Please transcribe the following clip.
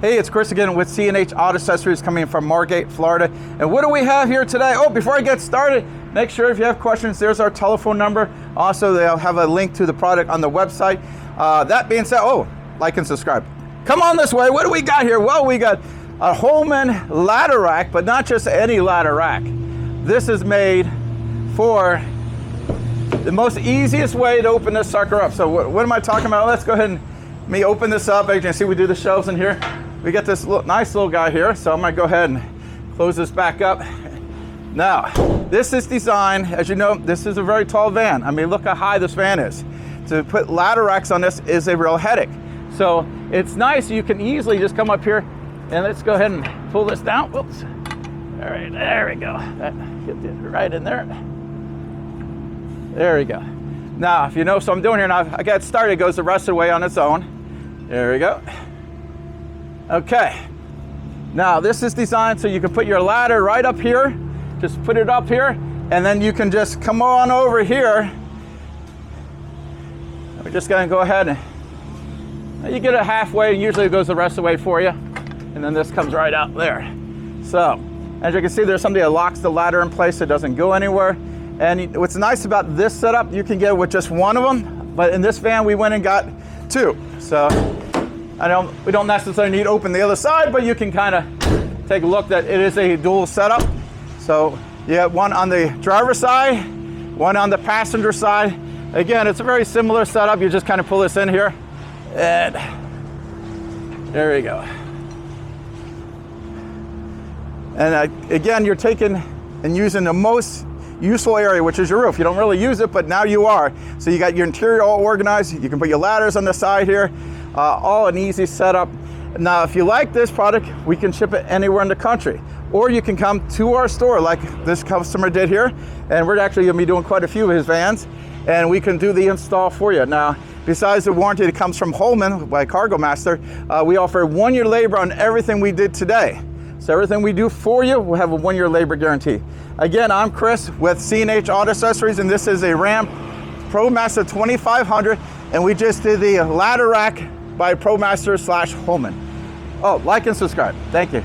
Hey, it's Chris again with C&H Auto Accessories coming from Margate, Florida. And what do we have here today? Oh, before I get started, make sure if you have questions, there's our telephone number. Also, they'll have a link to the product on the website. That being said, oh, like and subscribe. Come on this way. What do we got here? Well, we got a Holman ladder rack, but not just any ladder rack. This is made for the most easiest way to open this sucker up. So what am I talking about? Let's go ahead and me open this up. As you can see, we do the shelves in here. We got this nice little guy here. So I'm gonna go ahead and close this back up. Now, this is designed, as you know, this is a very tall van. I mean, look how high this van is. To put ladder racks on this is a real headache. So it's nice, you can easily just come up here and let's go ahead and pull this down. Whoops. All right, there we go. Get it right in there. There we go. Now, if you know what I'm doing here, now I got started, it goes the rest of the way on its own. There we go. Okay. Now, this is designed so you can put your ladder right up here. Just put it up here, and then you can just come on over here. We're just gonna go ahead and you get it halfway, and usually it goes the rest of the way for you. And then this comes right out there. So, as you can see, there's somebody that locks the ladder in place so it doesn't go anywhere. And what's nice about this setup, you can get it with just one of them, but in this van, we went and got two. So, we don't necessarily need to open the other side, but you can kind of take a look that it is a dual setup. So, you have one on the driver's side, one on the passenger side. Again, it's a very similar setup. You just kind of pull this in here, and there you go. And again, you're taking and using the most useful area, which is your roof. You don't really use it, but now you are. So you got your interior all organized. You can put your ladders on the side here. All an easy setup. Now, if you like this product, we can ship it anywhere in the country. Or you can come to our store like this customer did here. And we're actually gonna be doing quite a few of his vans. And we can do the install for you. Now, besides the warranty that comes from Holman by Kargo Master, we offer 1-year labor on everything we did today. So everything we do for you, we'll have a 1-year labor guarantee. Again, I'm Chris with C&H Auto Accessories, and this is a Ram Promaster 2500, and we just did the ladder rack by Promaster / Holman. Oh, like and subscribe. Thank you.